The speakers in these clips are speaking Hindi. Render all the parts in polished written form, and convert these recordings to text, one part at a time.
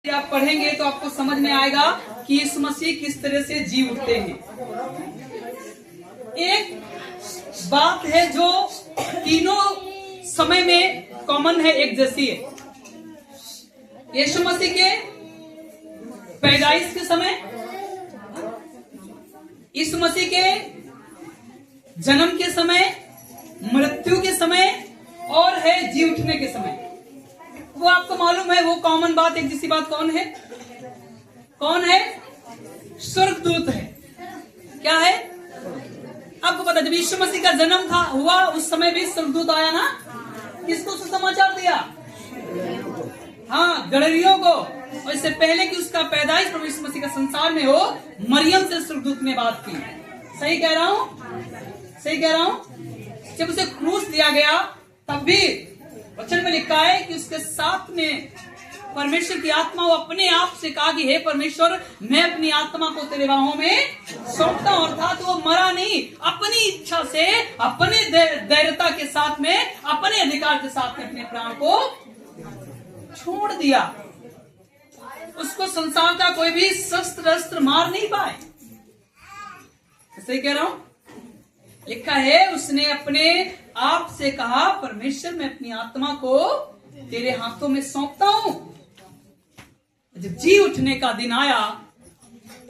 आप पढ़ेंगे तो आपको समझ में आएगा कि यीशु मसीह किस तरह से जी उठते हैं। एक बात है जो तीनों समय में कॉमन है, एक जैसी है। यीशु मसीह के पैदाइश के समय, यीशु मसीह के जन्म के समय, मृत्यु के समय और है जी उठने के समय। वो आपको मालूम है, वो कॉमन बात, एक जैसी बात कौन है? कौन है? स्वर्गदूत है। क्या है? आपको पता, जब यीशु मसीह का जन्म था हुआ उस समय भी स्वर्गदूत आया ना। किसको सुसमाचार दिया? हाँ, गडरियों को। और इससे पहले कि उसका पैदाइश प्रभु यीशु मसीह का संसार में हो, मरियम से स्वर्गदूत ने बात की। सही कह रहा हूं? सही कह रहा हूं? जब उसे क्रूस दिया गया तब भी वचन में लिखा है कि उसके साथ में परमेश्वर की आत्मा, वो अपने आप से कहा कि हे परमेश्वर, मैं अपनी आत्मा को तेरे बाहों में सौंपता हूं। अर्थात वो मरा नहीं, अपनी इच्छा से, अपने धैर्यता के साथ में, अपने अधिकार के साथ में अपने प्राण को छोड़ दिया। उसको संसार का कोई भी शस्त्र मार नहीं पाए। सही कह रहा हूं? लिखा है, उसने अपने आप से कहा, परमेश्वर, मैं अपनी आत्मा को तेरे हाथों में सौंपता हूं। जब जी उठने का दिन आया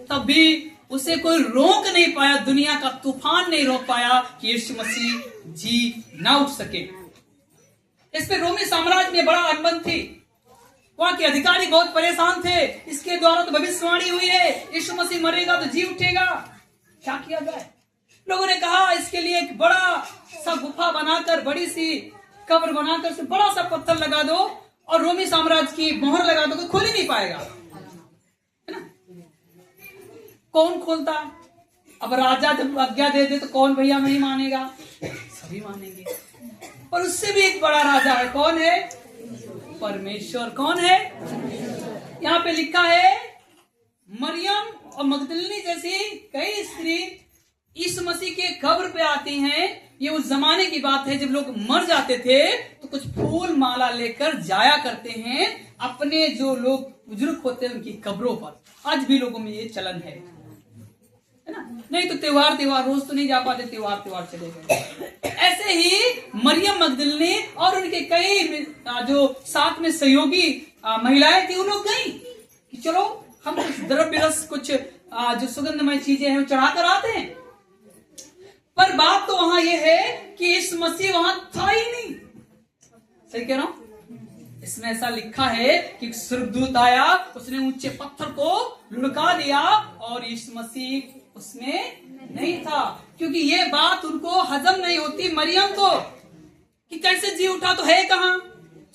तब भी उसे कोई रोक नहीं पाया, दुनिया का तूफान नहीं रोक पाया कि यीशु मसीह जी ना उठ सके। इस पे रोमी साम्राज्य में बड़ा अनबन थी। वहां के अधिकारी बहुत परेशान थे। इसके द्वारा तो भविष्यवाणी हुई है, यीशु मसीह मरेगा तो जी उठेगा, क्या किया जाए? लोगों ने कहा इसके लिए एक बड़ा सा गुफा बनाकर, बड़ी सी कब्र बनाकर उसे बड़ा सा पत्थर लगा दो और रोमी साम्राज्य की मोहर लगा दो, कोई खोल ही नहीं पाएगा, है ना? कौन खोलता? अब राजा जब आज्ञा दे दे तो कौन भैया नहीं मानेगा? सभी मानेंगे। और उससे भी एक बड़ा राजा है। कौन है? परमेश्वर। कौन है? यहाँ पे लिखा है, मरियम और मगदलिनी जैसी कई स्त्री यीशु मसीह के कब्र पे आती हैं। ये उस जमाने की बात है जब लोग मर जाते थे तो कुछ फूल माला लेकर जाया करते हैं अपने जो लोग बुजुर्ग होते हैं उनकी कब्रों पर। आज भी लोगों में ये चलन है ना? नहीं तो त्योहार रोज तो नहीं जा पाते, त्योहार चले गए। ऐसे ही मरियम मगदलिनी और उनके कई जो साथ में सहयोगी महिलाएं थी, वो लोग गई कि चलो हम कुछ द्रव्य रस, कुछ जो सुगंधमय चीजें हैं वो चढ़ा कर आते हैं। पर बात तो वहां यह है कि यीशु मसीह वहां था ही नहीं। सही कह रहा हूं? इसमें ऐसा लिखा है कि स्वर्गदूत आया, उसने ऊंचे पत्थर को लुढ़का दिया और यीशु मसीह उसमें नहीं था। क्योंकि ये बात उनको हजम नहीं होती मरियम को कि कैसे जी उठा, तो है कहां?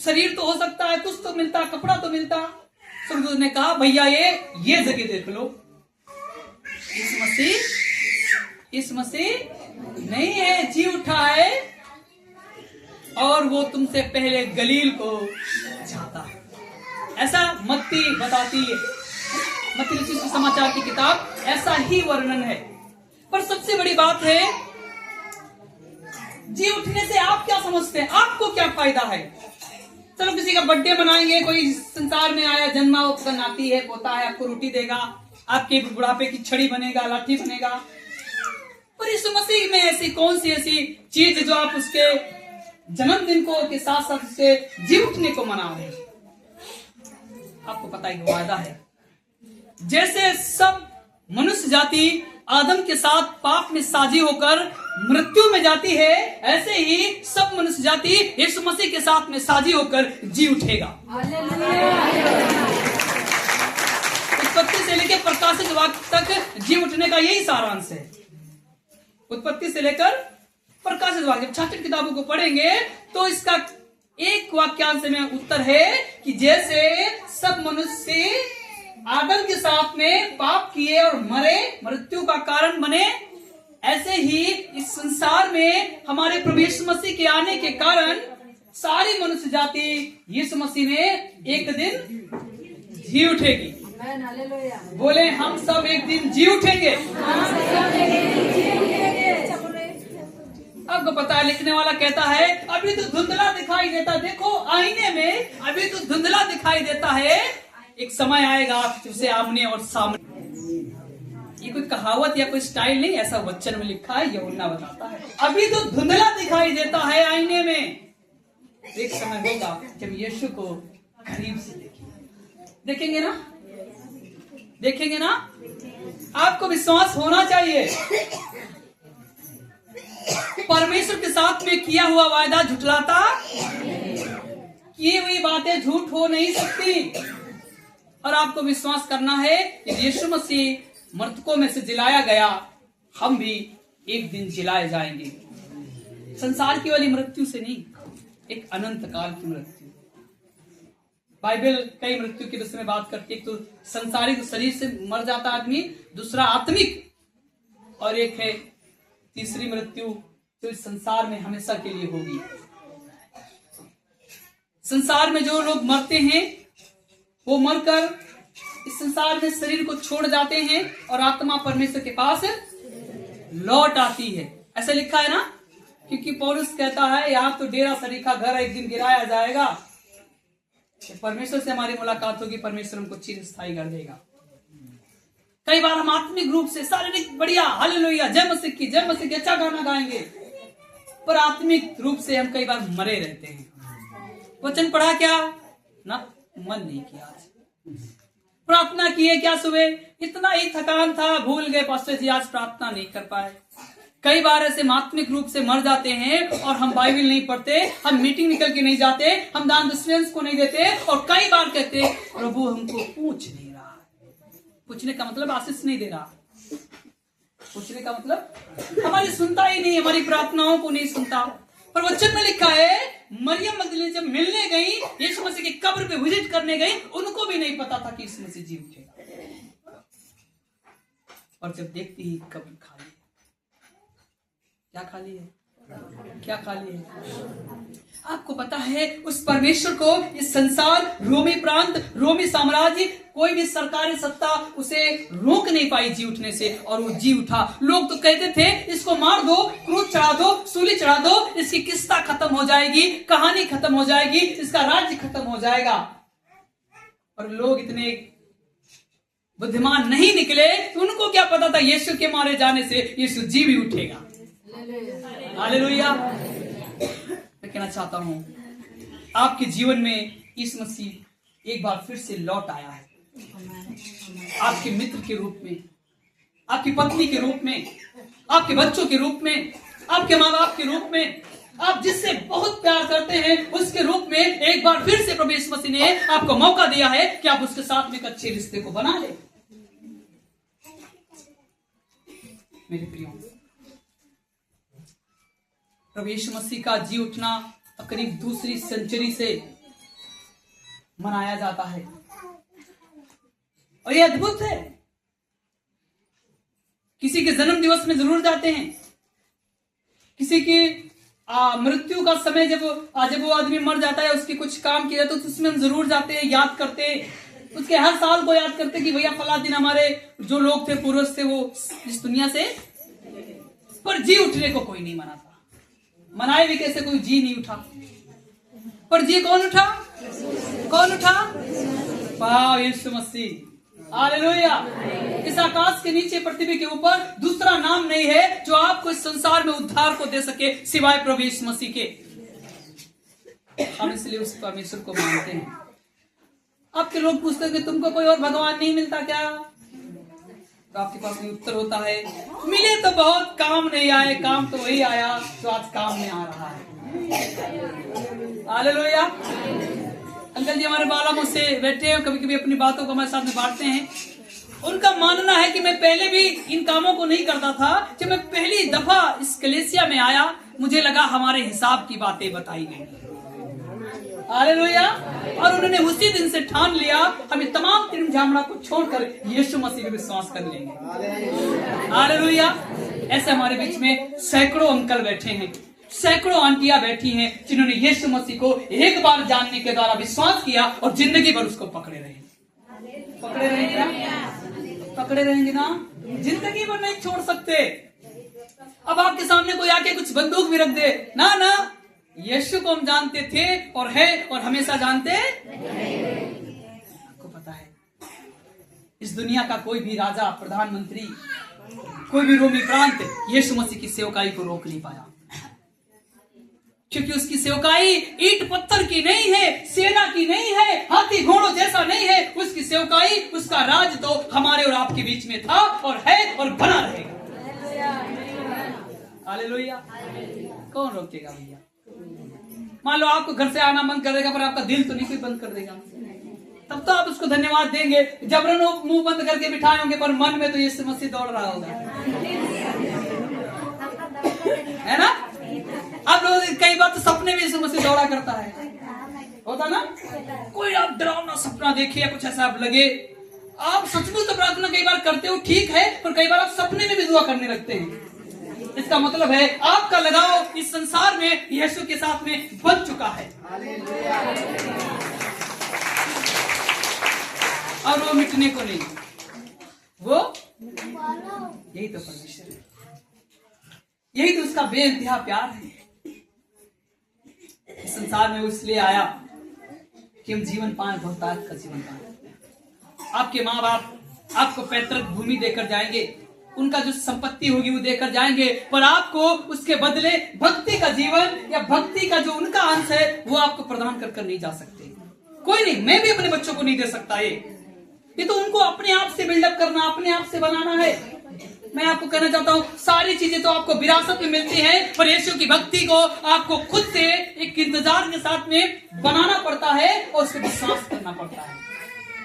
शरीर तो हो सकता है, कुछ तो मिलता, कपड़ा तो मिलता। स्वर्गदूत ने कहा, भैया ये जगह देख लो, यीशु मसीह नहीं है, जी उठा है और वो तुमसे पहले गलील को जाता है। ऐसा मत्ती बताती है, मत्ती रचित समाचार की किताब, ऐसा ही वर्णन है। पर सबसे बड़ी बात है, जी उठने से आप क्या समझते हैं? आपको क्या फायदा है? चलो किसी का बर्थडे मनाएंगे, कोई संसार में आया, जन्मा, वो नाती है, पोता है, आपको रोटी देगा, आपके बुढ़ापे की छड़ी बनेगा, लाठी बनेगा। पर यीशु मसीह में ऐसी कौन सी ऐसी चीज जो आप उसके जन्मदिन को के साथ साथ उसके जी उठने को मना रहे हैं? आपको पता ही वादा है, जैसे सब मनुष्य जाति आदम के साथ पाप में साझी होकर मृत्यु में जाती है, ऐसे ही सब मनुष्य जाति यीशु मसीह के साथ में साझी होकर जी उठेगा। उत्पत्ति से लेकर प्रकाशित वाक्य तक जी उठने का यही सारांश है। उत्पत्ति से लेकर प्रकाशित वाक्य, जब 66 किताबों को पढ़ेंगे तो इसका एक वाक्यांश में उत्तर है कि जैसे सब मनुष्य आदम के साथ में पाप किए और मरे, मृत्यु का कारण बने, ऐसे ही इस संसार में हमारे प्रभु यीशु मसीह के आने के कारण सारी मनुष्य जाति यीशु मसीह में एक दिन जी उठेगी। बोले, हम सब एक दिन जी उठेंगे। आपको पता है, लिखने वाला कहता है, अभी तो धुंधला दिखाई देता, देखो आईने में अभी तो धुंधला दिखाई देता है, एक समय आएगा उसे आमने और सामने। ये कोई कहावत या कोई स्टाइल नहीं, ऐसा वचन में लिखा है, यूहन्ना बताता है। अभी तो धुंधला दिखाई देता है आईने में, एक समय होगा जब यीशु को करीब से देखेंगे ना, देखेंगे ना। आपको विश्वास होना चाहिए, परमेश्वर के साथ में किया हुआ वायदा झुठलाता, की हुई बातें झूठ हो नहीं सकती। और आपको विश्वास करना है कि यीशु मसीह मृतकों में से जिलाया गया, हम भी एक दिन जिलाए जाएंगे। संसार की वाली मृत्यु से नहीं, एक अनंत काल की मृत्यु। बाइबल कई मृत्यु के विषय में बात करती है। एक तो संसारिक शरीर से मर जाता आदमी, दूसरा आत्मिक, और एक है तीसरी मृत्यु जो इस संसार में हमेशा के लिए होगी। संसार में जो लोग मरते हैं वो मरकर इस संसार में शरीर को छोड़ जाते हैं और आत्मा परमेश्वर के पास लौट आती है। ऐसा लिखा है ना, क्योंकि पौलुस कहता है यहाँ तो डेरा सरीखा घर एक दिन गिराया जाएगा, परमेश्वर से हमारी मुलाकात होगी, परमेश्वर हमको चिर स्थायी कर देगा। कई बार हम आत्मिक रूप से शारीरिक बढ़िया हालेलुया जय मसीह की अच्छा गाना गाएंगे, पर आत्मिक रूप से हम कई बार मरे रहते हैं। वचन पढ़ा क्या ना, मन नहीं किया, प्रार्थना की है क्या, सुबह इतना ही थकान था, भूल गए पास्टर जी आज प्रार्थना नहीं कर पाए। कई बार ऐसे आत्मिक रूप से मर जाते हैं और हम बाइबल नहीं पढ़ते, हम मीटिंग निकल के नहीं जाते, हम दान दशमें को नहीं देते, और कई बार कहते प्रभु हमको पूछ नहीं रहा। पूछने का मतलब आशीष नहीं दे रहा, पूछने का मतलब हमारी सुनता ही नहीं, हमारी प्रार्थनाओं को नहीं सुनता। पर वचन में लिखा है मरियम मगदलीनी जब मिलने गई, यीशु मसीह की कब्र पे विजिट करने गई, उनको भी नहीं पता था कि यीशु मसीह जी उठेगा। और जब देखती ही कब्र खाली है। क्या खाली है, क्या खाली है? आपको पता है उस परमेश्वर को इस संसार, रोमी प्रांत, रोमी साम्राज्य, कोई भी सरकारी सत्ता उसे रोक नहीं पाई जी उठने से, और वो जी उठा। लोग तो कहते थे इसको मार दो, क्रूस चढ़ा दो, सूली चढ़ा दो, इसकी किस्सा खत्म हो जाएगी, कहानी खत्म हो जाएगी, इसका राज्य खत्म हो जाएगा। और लोग इतने बुद्धिमान नहीं निकले, उनको क्या पता था यीशु के मारे जाने से यीशु जी भी उठेगा। हालेलुया। मैं कहना चाहता हूं आपके जीवन में यीशु मसीह एक बार फिर से लौट आया है, आपके मित्र के रूप में, आपकी पत्नी के रूप में, आपके बच्चों के रूप में, आपके माँ बाप के रूप में, आप जिससे बहुत प्यार करते हैं उसके रूप में एक बार फिर से प्रभु यीशु मसीह ने आपको मौका दिया है कि आप उसके साथ में एक अच्छे रिश्ते को बना ले। मेरे प्रियो, प्रभु यीशु मसीह का जी उठना करीब दूसरी सेंचुरी से मनाया जाता है, और यह अद्भुत है। किसी के जन्म दिवस में जरूर जाते हैं, किसी की मृत्यु का समय जब वो आदमी मर जाता है, उसके कुछ काम किया तो उसमें हम जरूर जाते हैं, याद करते हैं, उसके हर साल को याद करते कि भैया फला दिन हमारे जो लोग थे, पूर्वज थे, वो इस दुनिया से, पर जी उठने को कोई नहीं मनाता। मनाए भी कैसे, कोई जी नहीं उठा, पर जी कौन उठा, कौन उठा? वाह, यीशु मसीह। हालेलुया। इस आकाश के नीचे पृथ्वी के ऊपर दूसरा नाम नहीं है जो आपको इस संसार में उद्धार को दे सके सिवाय प्रभु यीशु मसीह के। हम इसलिए उस परमेश्वर को मानते हैं। आपके लोग पूछते हैं कि तुमको कोई और भगवान नहीं मिलता क्या? तो आपके पास में उत्तर होता है, मिले तो बहुत, काम नहीं आए, काम तो वही आया जो आज काम में आ रहा है। हालेलुया। अंकल जी हमारे बाला मुझसे बैठे हैं, कभी कभी अपनी बातों को हमारे साथ में बांटते हैं। उनका मानना है कि मैं पहले भी इन कामों को नहीं करता था। जब मैं पहली दफा इस कलीसिया में आया, मुझे लगा हमारे हिसाब की बातें बताई गई। हालेलुया। और उन्होंने उसी दिन से ठान लिया हम ये तमाम तिरम झामड़ा को छोड़कर यीशु मसीह में विश्वास कर लेंगे। हालेलुया। ऐसे हमारे बीच में सैकड़ों अंकल बैठे हैं, सैकड़ों आंटियां बैठी हैं जिन्होंने यीशु मसीह को एक बार जानने के द्वारा विश्वास किया और जिंदगी भर उसको पकड़े रहे। पकड़े रहेंगे ना, पकड़े रहेंगे ना, जिंदगी भर नहीं छोड़ सकते। अब आपके सामने कोई आके कुछ बंदूक भी रख दे, ना ना, यीशु को हम जानते थे और है और हमेशा जानते। आपको पता है इस दुनिया का कोई भी राजा, प्रधानमंत्री, कोई भी रोमी प्रांत यीशु मसीह की सेवकाई को रोक नहीं पाया, क्योंकि उसकी सेवकाई ईंट पत्थर की नहीं है, सेना की नहीं है, हाथी घोड़ों जैसा नहीं है। उसकी सेवकाई, उसका राज तो हमारे और आपके बीच में था और है और बना रहेगा। हालेलुया। कौन रोकेगा भैया? मान लो आपको घर से आना बंद कर देगा, पर आपका दिल तो नहीं कोई बंद कर देगा, तब तो आप उसको धन्यवाद देंगे। जबरन मुंह बंद करके बिठाए होंगे, पर मन में तो यीशु मसीह दौड़ रहा होगा, है ना? आप लोग कई बार तो सपने में यीशु मसीह दौड़ा करता है, होता ना? कोई आप डरावना सपना देखिए, कुछ ऐसा आप लगे, आप सचमुच तो प्रार्थना कई बार करते हो, ठीक है, पर कई बार आप सपने में भी दुआ करने लगते हैं। इसका मतलब है आपका लगाव इस संसार में यीशु के साथ में बन चुका है, और वो मिटने को नहीं, वो यही तो परमेश्वर है, यही तो उसका बेइंतहा प्यार है। इस संसार में वो इसलिए आया कि हम जीवन पाए, बहुतायत का जीवन पाए। आपके माँ बाप आपको पैतृक भूमि देकर जाएंगे, उनका जो संपत्ति होगी वो देकर जाएंगे, पर आपको उसके बदले भक्ति का जीवन या भक्ति का जो उनका अंश है वो आपको प्रदान कर नहीं जा सकते। कोई नहीं, मैं भी अपने बच्चों को नहीं दे सकता। ये तो उनको अपने आप से बिल्डअप करना, अपने आप से बनाना है। मैं आपको कहना चाहता हूँ, सारी चीजें तो आपको विरासत में मिलती हैं, पर यीशु की भक्ति को आपको खुद से एक इंतजार के साथ में बनाना पड़ता है और उस पर विश्वास करना पड़ता है,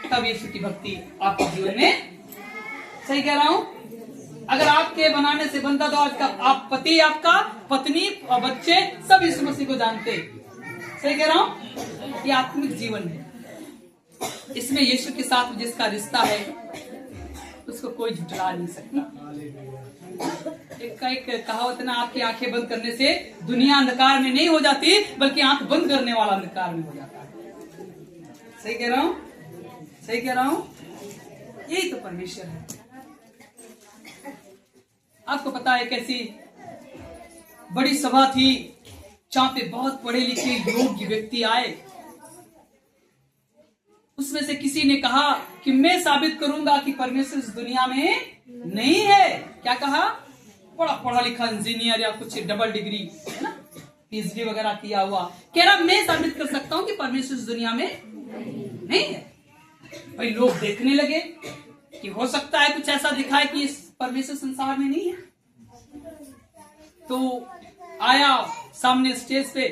तब यीशु की भक्ति आपके जीवन में। सही कह रहा हूँ? अगर आपके बनाने से बनता तो आज का आप पति, आपका पत्नी और बच्चे सब यीशु मसीह को जानते। सही कह रहा हूँ? ये आत्मिक जीवन है, इसमें यीशु के साथ जिसका रिश्ता है उसको कोई झुठला नहीं सकता। एक कहावत ना, आपकी आंखें बंद करने से दुनिया अंधकार में नहीं हो जाती, बल्कि आंख बंद करने वाला अंधकार में हो जाता है। सही कह रहा हूँ? सही कह रहा हूँ? यही तो परमेश्वर है। आपको पता है कैसी बड़ी सभा थी जहां पे बहुत पढ़े लिखे योग्य व्यक्ति आए। उसमें से किसी ने कहा कि मैं साबित करूंगा कि परमेश्वर इस दुनिया में नहीं है। क्या कहा? बड़ा पढ़ा लिखा इंजीनियर या कुछ डबल डिग्री, है ना, पीएचडी वगैरह किया हुआ, कह रहा मैं साबित कर सकता हूं कि परमेश्वर इस दुनिया में नहीं है। भाई लोग देखने लगे कि हो सकता है कुछ ऐसा दिखाए कि इस परमेश्वर संसार में नहीं है। तो आया सामने स्टेज पे,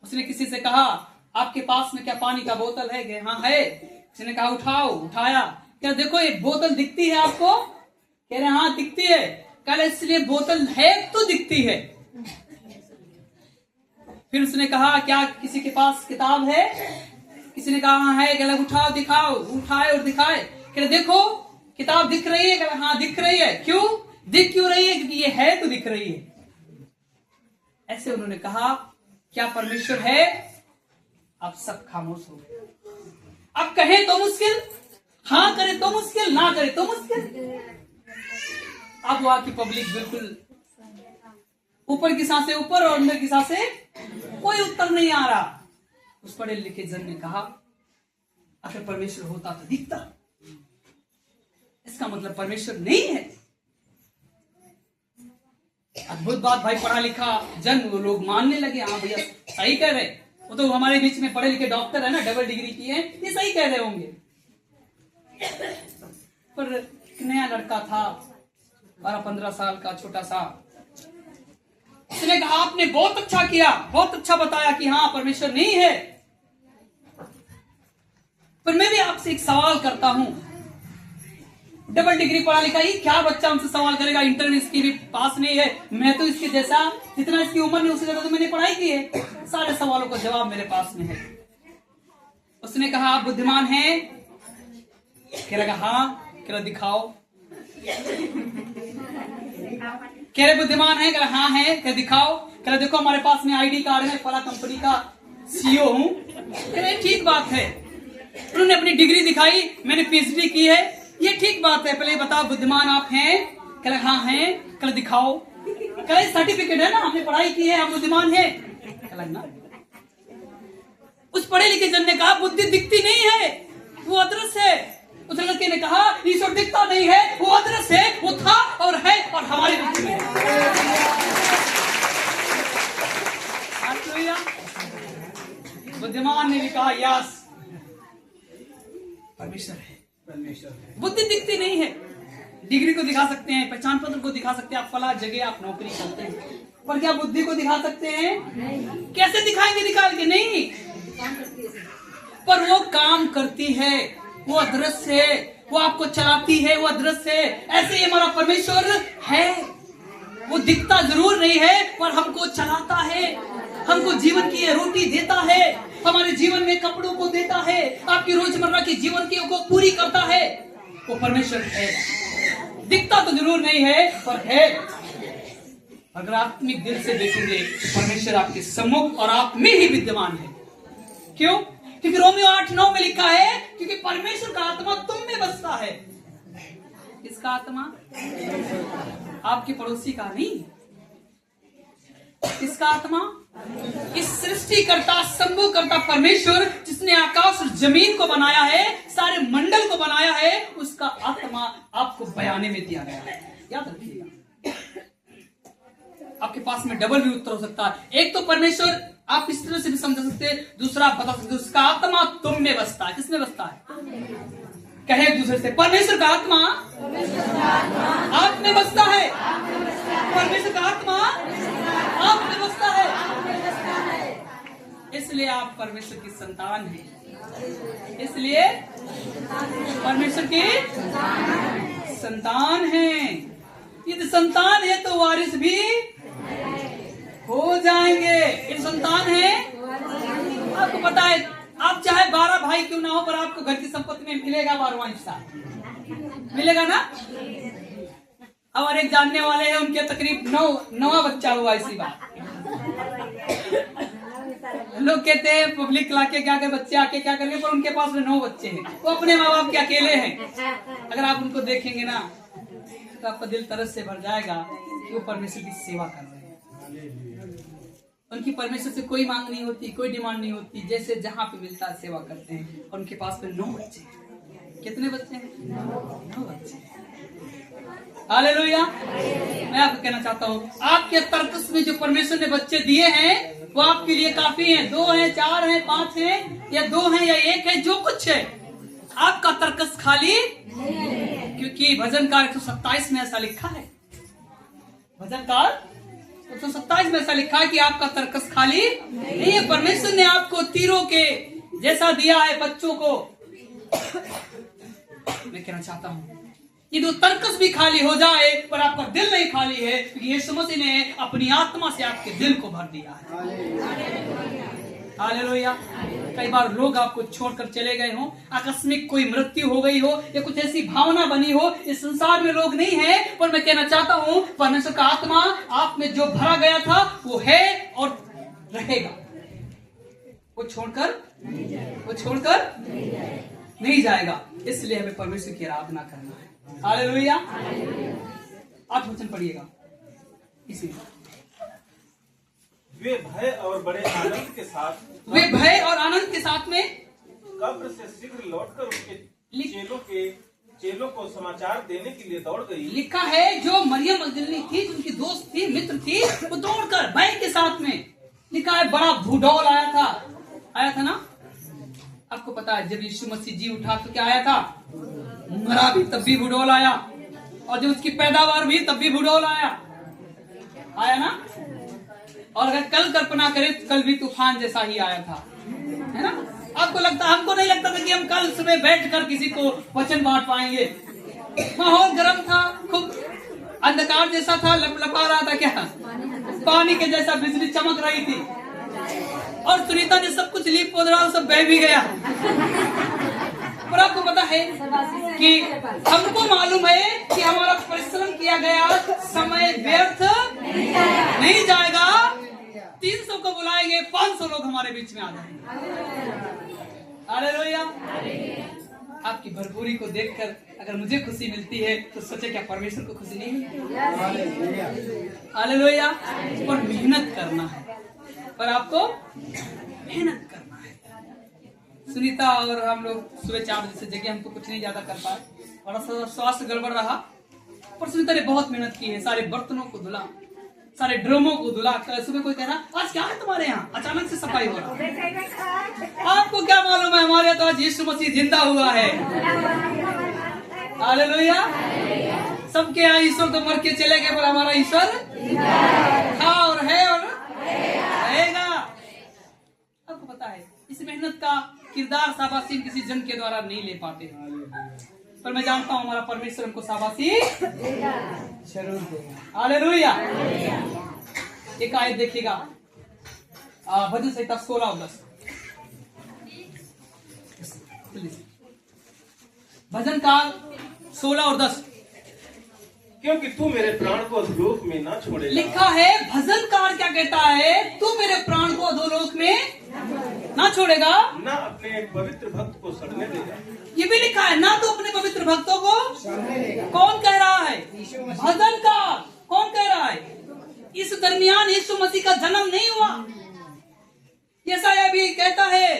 उसने किसी से कहा आपके पास में क्या पानी का बोतल है? हाँ है। किसी ने कहा उठाओ, उठाया। क्या देखो ये बोतल दिखती है आपको? कह रहे हाँ दिखती है। कह इसलिए बोतल है तो दिखती है। फिर उसने कहा क्या किसी के पास किताब है? किसी ने कहा हाँ है। कह उठाओ, दिखाओ। उठाए और दिखाए। कह देखो किताब दिख रही है? कह हाँ दिख रही है। क्यों दिख क्यों रही है? क्योंकि ये है तो दिख रही है। ऐसे उन्होंने कहा क्या परमेश्वर है? आप सब खामोश हो गए। अब कहें तो मुश्किल, हाँ करे तो मुश्किल, ना करे तो मुश्किल। अब वहां की पब्लिक बिल्कुल ऊपर की सांसें ऊपर और अंदर की सांसें, कोई उत्तर नहीं आ रहा। उस पढ़े लिखे जन ने कहा अगर परमेश्वर होता तो दिखता। इसका मतलब परमेश्वर नहीं है। अद्भुत बात भाई, पढ़ा लिखा जन वो लोग मानने लगे हाँ भैया सही कह रहे। वो तो हमारे बीच में पढ़े लिखे डॉक्टर है ना, डबल डिग्री किए, ये सही कह रहे होंगे। पर एक नया लड़का था 12-15 साल का, छोटा सा। उसने कहा आपने बहुत अच्छा किया, बहुत अच्छा बताया कि हाँ परमेश्वर नहीं है। पर मैं भी आपसे एक सवाल करता हूं। डबल डिग्री पढ़ा लिखा ही क्या बच्चा हमसे सवाल करेगा? इंटर इसकी भी पास नहीं है। मैं तो इसके जैसा, जितना इसकी उम्र में उससे ज्यादा तो मैंने पढ़ाई की है। सारे सवालों का जवाब मेरे पास में है। उसने कहा आप बुद्धिमान हैं? कह रहा हाँ। कह रहा दिखाओ। कह रहे बुद्धिमान है? कह रहा हाँ है। कह दिखाओ। कह रहा देखो हमारे पास में आईडी कार्ड है, फला कंपनी का सीईओ हूं। कह रहे ठीक बात है। उन्होंने अपनी डिग्री दिखाई, मैंने पीएचडी की है, ये ठीक बात है। पहले बताओ बुद्धिमान आप हैं? कह रहे हाँ हैं। कह दिखाओ। कह रहे सर्टिफिकेट है ना, हमने पढ़ाई की है, आप बुद्धिमान है। ना उस पढ़े लिखे जन ने कहा बुद्धि दिखती नहीं है, वो अदृश्य है। उस लड़के ने कहा ईश्वर दिखता नहीं है, वो अदृश्य है, वो था और है और हमारे बीच में है। बुद्धिमान ने भी कहा यस, परमेश्वर है, परमेश्वर है। बुद्धि दिखती नहीं है। डिग्री को दिखा सकते हैं, पहचान पत्र को दिखा सकते हैं, आप फला जगह आप नौकरी करते हैं, पर क्या बुद्धि को दिखा सकते हैं? नहीं। कैसे दिखाएंगे? निकाल के नहीं, पर वो काम करती है, वो अदृश्य है, वो आपको चलाती है, वो अदृश्य है। ऐसे ही हमारा परमेश्वर है, वो दिखता जरूर नहीं है पर हमको चलाता है, हमको जीवन की रोटी देता है, हमारे जीवन में कपड़ों को देता है, आपकी रोजमर्रा की जीवन की को पूरी करता है। वो परमेश्वर है, दिखता तो जरूर नहीं है पर है। अगर आत्मिक दिल से देखेंगे तो परमेश्वर आपके सम्मुख और आप में ही विद्यमान है। क्यों? क्योंकि रोमियो 8:9 में लिखा है, क्योंकि परमेश्वर का आत्मा तुम में बसता है। किसका आत्मा? आपके पड़ोसी का नहीं। किसका आत्मा? इस सृष्टिकर्ता संभवकर्ता परमेश्वर जिसने आकाश और जमीन को बनाया है, सारे मंडल को बनाया है, उसका आत्मा आपको बयाने में दिया गया है। याद रखिएगा, आपके पास में डबल भी उत्तर हो सकता है। एक तो परमेश्वर आप इस तरह से भी समझ सकते हैं, दूसरा आप बता सकते, उसका आत्मा तुम में बसता है। किसमें बसता है? कहे एक दूसरे से, परमेश्वर का आत्मा आप में बसता है, परमेश्वर का आत्मा आप में बसता है। इसलिए आप परमेश्वर की संतान हैं, इसलिए परमेश्वर की संतान हैं। यदि संतान है तो वारिस भी हो जाएंगे। यदि संतान है, आपको पता है, आप चाहे 12 भाई क्यों ना हो, पर आपको घर की संपत्ति में मिलेगा 12वां हिस्सा, मिलेगा ना। और एक जानने वाले हैं, उनके तकरीब 9वां बच्चा हुआ इसी बार। लोग कहते हैं पब्लिक लाके क्या कर, बच्चे आके क्या करेंगे, पर उनके पास में 9 बच्चे हैं, वो अपने माँ बाप के अकेले हैं। अगर आप उनको देखेंगे ना तो आपका दिल तरस से भर जाएगा कि वो परमेश्वर की सेवा कर रहे हैं। उनकी परमेश्वर से कोई मांग नहीं होती, कोई डिमांड नहीं होती, जैसे जहाँ पे मिलता है सेवा करते हैं। और उनके पास में 9 बच्चे हैं। कितने बच्चे हैं? 9 बच्चे हैं। हालेलुया। मैं आपको कहना चाहता हूँ, आपके तर्कस में जो परमेश्वर ने बच्चे दिए हैं वो आपके लिए काफी हैं। 2 हैं, 4 हैं, 5 हैं, या 2 हैं या 1 है, जो कुछ है, आपका तर्कस खाली, क्योंकि भजनकार 127 में ऐसा लिखा है। भजनकार 127 में ऐसा लिखा है कि आपका तर्कस खाली नहीं है। परमेश्वर ने आपको तीरों के जैसा दिया है बच्चों को। मैं कहना चाहता हूँ, ये जो तर्कस भी खाली हो जाए पर आपका दिल नहीं खाली है, क्योंकि यीशु मसीह ने अपनी आत्मा से आपके दिल को भर दिया है। हालेलुया। कई बार लोग आपको छोड़कर चले गए हो, आकस्मिक कोई मृत्यु हो गई हो, या कुछ ऐसी भावना बनी हो, इस संसार में लोग नहीं है, पर मैं कहना चाहता हूँ परमेश्वर का आत्मा आप में जो भरा गया था वो है और रहेगा। वो छोड़कर नहीं जाएगा। इसलिए हमें परमेश्वर की आराधना करना है। हालेलुया। 8 वचन पढ़िएगा। इसी वे भय और बड़े आनंद के साथ में कब्र से शीघ्र लौटकर उनके चेलों को समाचार देने के लिए दौड़ गई। लिखा है, जो मरियम मगदलिनी थी, जो उनकी दोस्त थी, मित्र थी, वो दौड़कर भय के साथ में, लिखा है बड़ा भूडौल आया था ना। आपको पता है, जब यीशु मसीह जी उठा तो क्या आया था? मरा भी तब भी भूडौल आया, और जब उसकी पैदावार भी तब भी भूडौल आया ना। और अगर कल कल्पना करें तो कल भी तूफान जैसा ही आया था, है ना। हमको नहीं लगता था कि हम कल सुबह बैठकर किसी को वचन बांट पाएंगे। माहौल गर्म था, खूब अंधकार जैसा था, लपलपा रहा था, क्या पानी के जैसा बिजली चमक रही थी, और सुनीता ने सब कुछ लीप पोदरा सब बह भी गया। पर आपको पता है कि हमको मालूम है कि हमारा परिश्रम किया गया समय व्यर्थ नहीं जाएगा। 300 को बुलाएंगे, 500 लोग हमारे बीच में आ जाएंगे। हालेलुया। आपकी भरपूरी को देखकर अगर मुझे खुशी मिलती है तो सोचे क्या परमेश्वर को खुशी नहीं मिलती? हालेलुया। पर मेहनत करना है, पर आपको मेहनत करना है। सुनीता और हम लोग सुबह 4 बजे से जगह, हमको कुछ नहीं ज्यादा कर पाए, थोड़ा सा स्वास्थ्य गड़बड़ रहा, पर सुनीता ने बहुत मेहनत की है, सारे बर्तनों को धुला, सारे ड्रमों को धुला। सुबह कोई कह रहा आज क्या है तुम्हारे यहाँ, अचानक से सफाई हो रहा। आपको क्या मालूम है, हमारे तो आज यीशु मसीह जिंदा हुआ है। हालेलुया। सबके यहाँ ईश्वर तो मर के चले गए, पर हमारा ईश्वर था और है और रहेगा। आपको पता है इस मेहनत का किरदार शाबाशी किसी जन के द्वारा नहीं ले पाते, पर मैं जानता हूँ हमारा परमेश्वर हमको शाबाशी जरूर देगा। हालेलुया। एक आयत देखिएगा, भजन संहिता 16 और 10। भजन काल 16 और 10। क्योंकि तू मेरे प्राण को अधोलोक में ना छोड़ेगा। लिखा है, भजनकार क्या कहता है, तू मेरे प्राण को अधोलोक में ना छोड़ेगा, ना अपने पवित्र भक्त को सड़ने देगा। ये भी लिखा है, ना तो अपने पवित्र भक्तों को कौन कह रहा है, भजनकार कौन कह रहा है। इस दरमियान यीशु मसीह का जन्म नहीं हुआ। यशायाह भी कहता है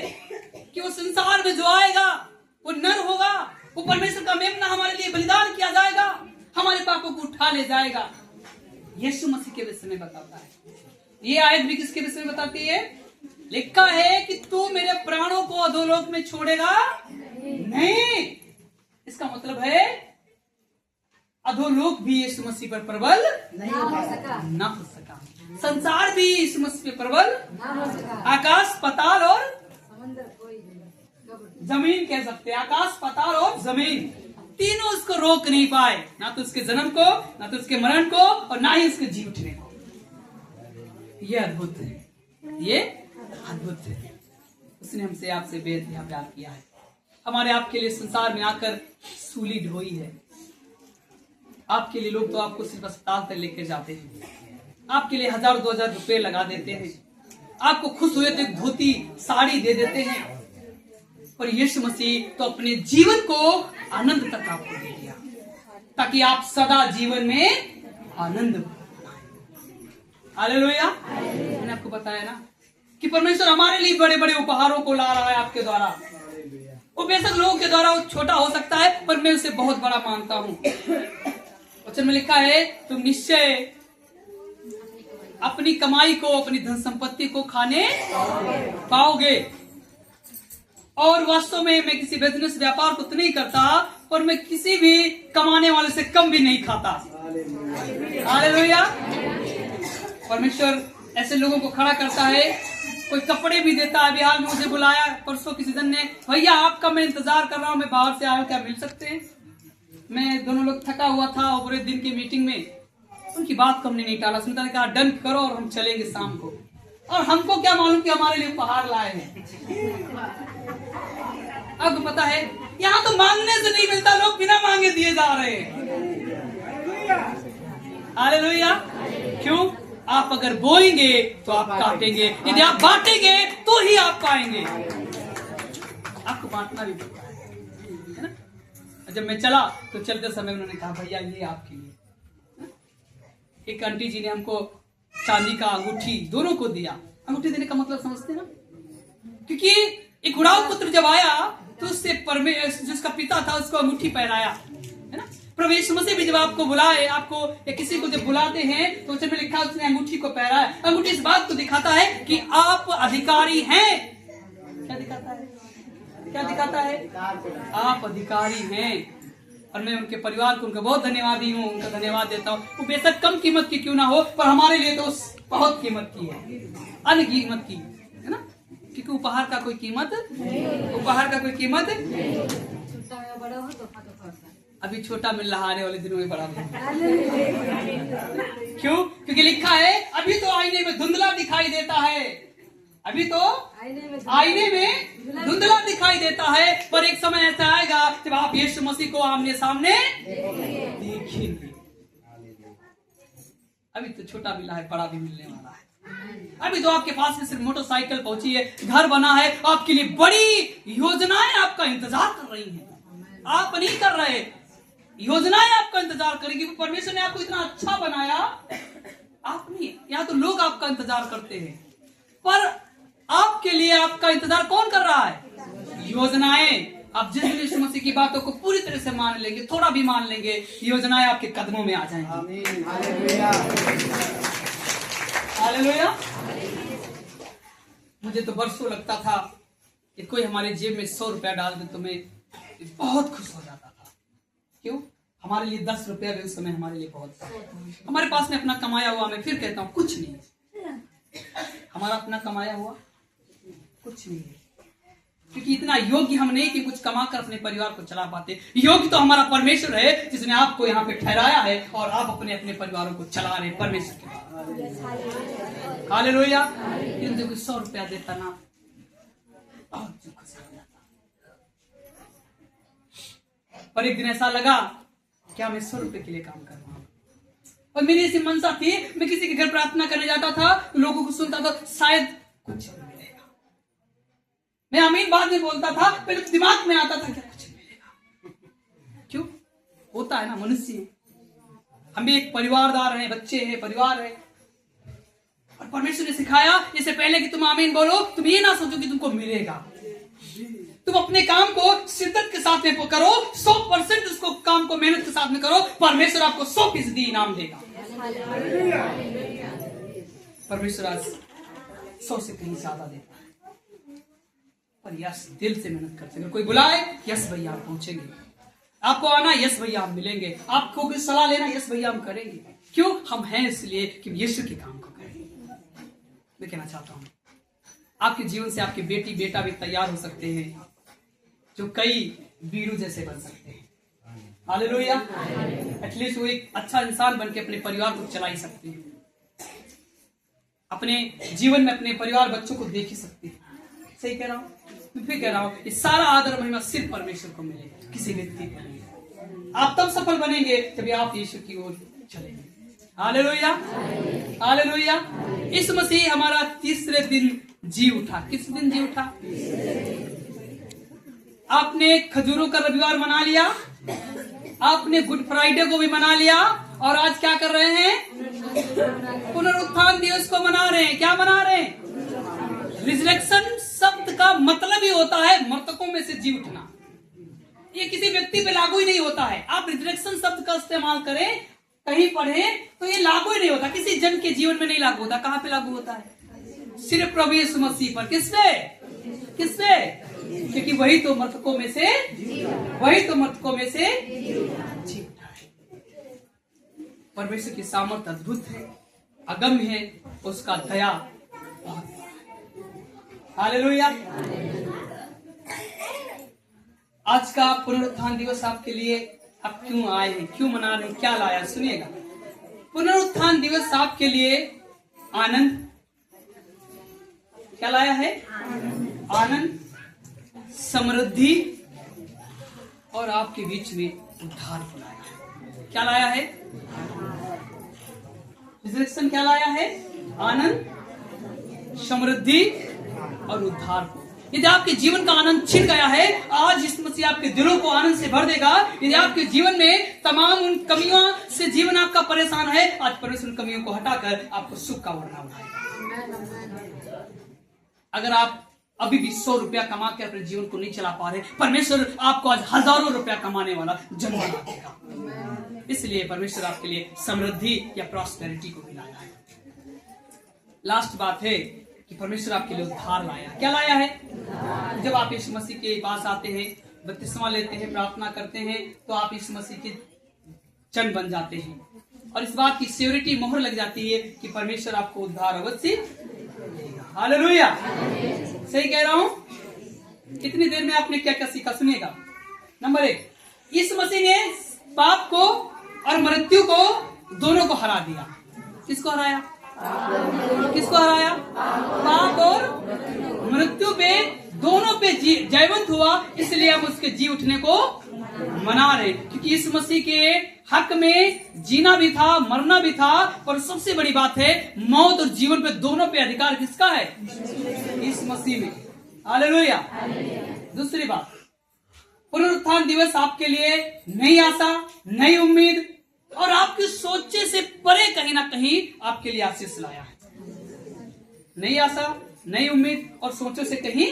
कि वो संसार में जो आएगा वो नर होगा, वो परमेश्वर का मेमना हमारे लिए बलिदान किया जाएगा, हमारे पापों को उठा ले जाएगा। यीशु मसीह के विषय में बताता है। ये आयत भी किसके विषय में बताती है, लिखा है कि तू मेरे प्राणों को अधोलोक में छोड़ेगा नहीं। इसका मतलब है अधोलोक भी यीशु मसीह पर प्रबल ना हो सका, संसार भी यीशु मसीह पर प्रबल ना हो सका। आकाश पाताल और जमीन कह सकते हैं, आकाश पाताल और जमीन तीनों उसको रोक नहीं पाए, ना तो उसके जन्म को, ना तो उसके मरण को, और ना ही उसके जी उठने को। ये अद्भुत है, ये अद्भुत है। उसने हमसे आपसे बेहद प्यार किया है, हमारे आपके लिए संसार में आकर सूली ढोई है। आपके लिए लोग तो आपको सिर्फ अस्पताल तक लेकर जाते हैं, आपके लिए 1000-2000 रुपए लगा देते हैं, आपको खुश हुए तो एक धोती साड़ी दे देते हैं, पर यीशु मसीह तो अपने जीवन को आनंद तक आपको दे दिया, ताकि आप सदा जीवन में आनंद पाएं। हालेलुया। मैंने आपको बताया ना कि परमेश्वर हमारे लिए बड़े बड़े उपहारों को ला रहा है आपके द्वारा। वो बेशक लोगों के द्वारा वो छोटा हो सकता है, पर मैं उसे बहुत बड़ा मानता हूँ। वचन में लिखा है, तुम निश्चय अपनी कमाई को, अपनी धन संपत्ति को खाने पाओगे। और वास्तव में मैं किसी बिजनेस व्यापार को तो नहीं करता, और मैं किसी भी कमाने वाले से कम भी नहीं खाता। हालेलुया। परमेश्वर ऐसे लोगों को खड़ा करता है, कोई कपड़े भी देता है। बिहार में मुझे बुलाया परसों किसी जन ने, भैया आपका मैं इंतजार कर रहा हूँ, मैं बाहर से आया हूँ, क्या मिल सकते हैं। मैं दोनों लोग थका हुआ था और पूरे दिन की मीटिंग में, उनकी बात को हमने नहीं टाला। सुनता ने कहा डन करो और हम चलेंगे शाम को, और हमको क्या मालूम कि हमारे लिए उपहार लाए हैं। अब पता है यहाँ तो मांगने से नहीं मिलता, लोग बिना मांगे दिए जा रहे हैं। हालेलुया। क्यों? आप अगर बोएंगे तो आप काटेंगे, यदि आप बांटेंगे तो ही आप पाएंगे। आपको बांटना भी पड़ता है ना। जब मैं चला तो चलते समय उन्होंने कहा भैया ये आपके लिए। एक आंटी जी ने हमको चांदी का अंगूठी दोनों को दिया। अंगूठी देने का मतलब समझते ना, क्योंकि एक उड़ाऊ पुत्र जब आया तो उससे जिसका पिता था उसको अंगूठी पहनाया, है ना। प्रभु यीशु मसीह भी जब आपको बुलाए, आपको या किसी को जब बुलाते हैं तो उसमें लिखा उसने अंगूठी को पहनाया। अंगूठी इस बात को दिखाता है कि आप अधिकारी हैं। क्या दिखाता है? क्या दिखाता है? आप अधिकारी हैं। और मैं उनके परिवार को उनका बहुत धन्यवादी हूँ, उनका धन्यवाद देता हूँ। वो बेशक कम कीमत की क्यों ना हो, पर हमारे लिए तो बहुत कीमत की है, अन्य कीमत की, है ना। क्योंकि उपहार का कोई कीमत, उपहार का कोई कीमत अभी छोटा मिल रहा, आने वाले दिनों में बड़ा क्यों? क्योंकि लिखा है अभी तो आईने में धुंधला दिखाई देता है, अभी तो आईने में धुंधला दिखाई देता है, पर एक समय ऐसा आएगा जब आप यीशु मसीह को आमने सामने देखेंगे। अभी तो छोटा मिला है, बड़ा भी मिलने वाला है। अभी तो आपके पास में सिर्फ मोटरसाइकिल पहुंची है, घर बना है, आपके लिए बड़ी योजनाएं आपका इंतजार कर रही हैं। आप नहीं कर रहे, योजनाएं आपका इंतजार करेंगी। परमेश्वर ने आपको इतना अच्छा बनाया, आप नहीं। यहाँ तो लोग आपका इंतजार करते हैं, पर आपके लिए आपका इंतजार कौन कर रहा है? योजनाएं। आप जिस दिन यीशु मसीह की बातों को पूरी तरह से मान लेंगे, थोड़ा भी मान लेंगे, योजनाएं आपके कदमों में आ जाएंगी। हालेलुया। मुझे तो बरसों लगता था कि कोई हमारे जेब में 100 रुपया डाल दे तो मैं बहुत खुश हो जाता था। क्यों? हमारे लिए 10 रुपया भी उस समय हमारे लिए बहुत था। हमारे पास में अपना कमाया हुआ, मैं फिर कहता हूँ, कुछ नहीं। हमारा अपना कमाया हुआ कुछ नहीं है, क्योंकि इतना योग्य हम नहीं कि कुछ कमा कर अपने परिवार को चला पाते। योग्य तो हमारा परमेश्वर है जिसने आपको यहाँ पे ठहराया है और आप अपने अपने परिवारों को चला रहे परमेश्वर के। हालेलुया। यदि कोई 100 रुपया देता ना, बहुत दुख से हो जाता। पर एक दिन ऐसा लगा क्या मैं 100 रुपए के लिए काम कर रहा हूँ। और मेरी ऐसी मनसा थी, मैं किसी के घर प्रार्थना करने जाता था, लोगों को सुनता था, शायद कुछ मिलेगा। मैं आमीन बाद में बोलता था, पहले तो दिमाग में आता था क्या कुछ मिलेगा। क्यों? होता है ना, मनुष्य है, हम भी एक परिवारदार हैं, बच्चे हैं, परिवार है। और परमेश्वर ने सिखाया इससे पहले कि तुम आमीन बोलो, तुम ये ना सोचो कि तुमको मिलेगा। तुम अपने काम को शिद्दत के साथ में करो, 100% उसको काम को मेहनत के साथ में करो, परमेश्वर आपको 100% इनाम देगा। परमेश्वर आज 100 से कहीं ज्यादा देता है। पर यस, दिल से मेहनत करते हैं। कोई बुलाए, यस भैया आप पहुंचेंगे। आपको आना, यस भैया हम मिलेंगे। आपको कोई सलाह लेना, यस भैया हम करेंगे। क्यों? हम हैं इसलिए कि यीशु के काम को करेंगे। मैं कहना चाहता हूं, आपके जीवन से आपके बेटी बेटा भी तैयार हो सकते हैं जो कई वीरू जैसे बन सकते हैं। हालेलुया। एटलीस्ट वो एक अच्छा इंसान बन के अपने परिवार को चला ही सकते हैं, अपने जीवन में अपने परिवार बच्चों को देख ही सकते हैं। सही कह रहा हूं? मैं फिर कह रहा हूं, ये सारा आदर महिमा सिर्फ परमेश्वर को मिलेगा, किसी व्यक्ति को नहीं। आप तब सफल बनेंगे जब आप यीशु की ओर चलेंगे। Hallelujah, hallelujah. इस मसीह हमारा तीसरे दिन जी उठा। किस दिन जी उठा? आपने खजूरों का रविवार मना लिया, आपने गुड फ्राइडे को भी मना लिया, और आज क्या कर रहे हैं? पुनरुत्थान दिवस को मना रहे हैं। क्या मना रहे हैं? रिजरेक्शन शब्द का मतलब ही होता है मृतकों में से जी उठना। ये किसी व्यक्ति पे लागू ही नहीं होता है। आप रिजरेक्शन शब्द का इस्तेमाल करें, कहीं पढ़ें, तो ये लागू ही नहीं होता, किसी जन के जीवन में नहीं लागू होता। कहां पे लागू होता है? सिर्फ प्रभु यीशु मसीह पर। किस पे? किस पे? क्योंकि वही तो मृतकों में से जी उठा है। परमेश्वर की सामर्थ्य अद्भुत है, अगम्य है, उसका दया बहुत बड़ा है। हालेलुया। आज का पुनरुत्थान दिवस आपके लिए आप क्यों आए हैं, क्यों मना रहे हैं, क्या लाया? सुनिएगा। पुनरुत्थान दिवस आपके लिए आनंद, क्या लाया है? आनंद, समृद्धि और आपके बीच में उद्धार को लाया है। क्या लाया है? रिजरेक्शन क्या लाया है? आनंद, समृद्धि और उद्धार को। यदि आपके जीवन का आनंद छिन गया है, आज इस मसीह आपके दिलों को आनंद से भर देगा। यदि आपके जीवन में तमाम उन कमियों से जीवन आपका परेशान है, आज परमेश्वर उन कमियों को हटाकर आपको सुख का वरना उठाएगा। अगर आप अभी भी 100 रुपया कमा के अपने जीवन को नहीं चला पा रहे, परमेश्वर आपको आज हजारों रुपया कमाने वाला जन्म देगा। इसलिए परमेश्वर आपके लिए समृद्धि या प्रॉस्पेरिटी को भी लाया है। लास्ट बात है कि परमेश्वर आपके लिए उद्धार लाया। क्या लाया है? जब आप यीशु मसीह के पास आते हैं, बपतिस्मा लेते हैं, प्रार्थना करते हैं, तो आप यीशु मसीह के जन बन जाते हैं, और इस बात की श्योरिटी मोहर लग जाती है कि परमेश्वर आपको उद्धार अवश्य देगा। हालेलुया। सही कह रहा हूं? इतनी देर में आपने क्या क्या सीखा? सुनिएगा। नंबर 1, यीशु मसीह ने पाप को और मृत्यु को दोनों को हरा दिया। किसको हराया? किसको हराया? पाप और मृत्यु पे, दोनों पे जयवंत हुआ। इसलिए हम उसके जी उठने को मना रहे, क्योंकि इस मसीह के हक में जीना भी था, मरना भी था, और सबसे बड़ी बात है मौत और जीवन पे दोनों पे अधिकार किसका है? इस मसीह में। हालेलुया। दूसरी बात, पुनरुत्थान दिवस आपके लिए नई आशा, नई उम्मीद और आपकी सोचे से परे कहीं ना कहीं आपके लिए आशीष लाया है। नई आशा, नई उम्मीद और सोचों से कहीं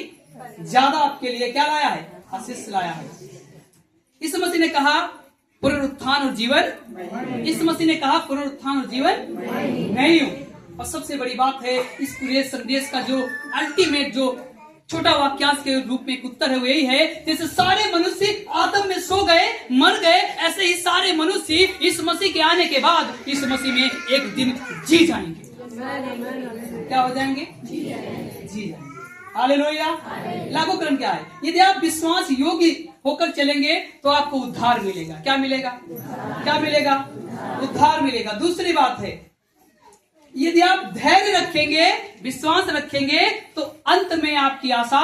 ज्यादा आपके लिए क्या लाया है? आशीष लाया है। इस मसीह ने कहा पुनरुत्थान और जीवन, इस मसीह ने कहा पुनरुत्थान और जीवन नहीं हूं। और सबसे बड़ी बात है इस पूरे संदेश का जो अल्टीमेट जो छोटा वाक्यांश के रूप में एक उत्तर है वो यही है, जैसे सारे मनुष्य आदम में सो गए, मर गए, ऐसे ही सारे मनुष्य इस मसीह के आने के बाद इस मसीह में एक दिन जी जाएंगे। क्या हो जाएंगे? जी जाएंगे। हालेलुया। लागूकरण क्या है? यदि आप विश्वास योग्य होकर चलेंगे तो आपको उद्धार मिलेगा। क्या मिलेगा? क्या मिलेगा? उद्धार मिलेगा। दूसरी बात है, यदि आप धैर्य रखेंगे, विश्वास रखेंगे तो अंत में आपकी आशा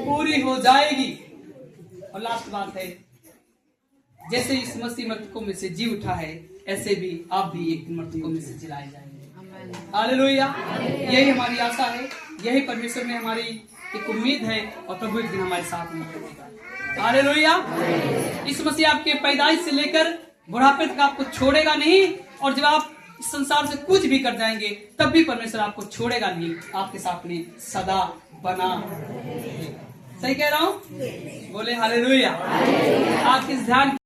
पूरी हो जाएगी। और लास्ट बात है, जैसे इस मसीह मृतकों में से जी उठा है, ऐसे भी आप भी एक दिन मृतकों में से जिलाए जाएंगे। हालेलुया। यही हमारी आशा है, यही परमेश्वर में हमारी एक उम्मीद है, और प्रभु एक दिन हमारे साथ में करेगा। हालेलुया। इस मसीह आपके पैदाइश से लेकर बुढ़ापे तक आपको छोड़ेगा नहीं, और जब आप इस संसार से कुछ भी कर जाएंगे तब भी परमेश्वर आपको छोड़ेगा नहीं, आपके साथ में सदा बना। सही कह रहा हूँ? बोले हालेलुया। आप किस ध्यान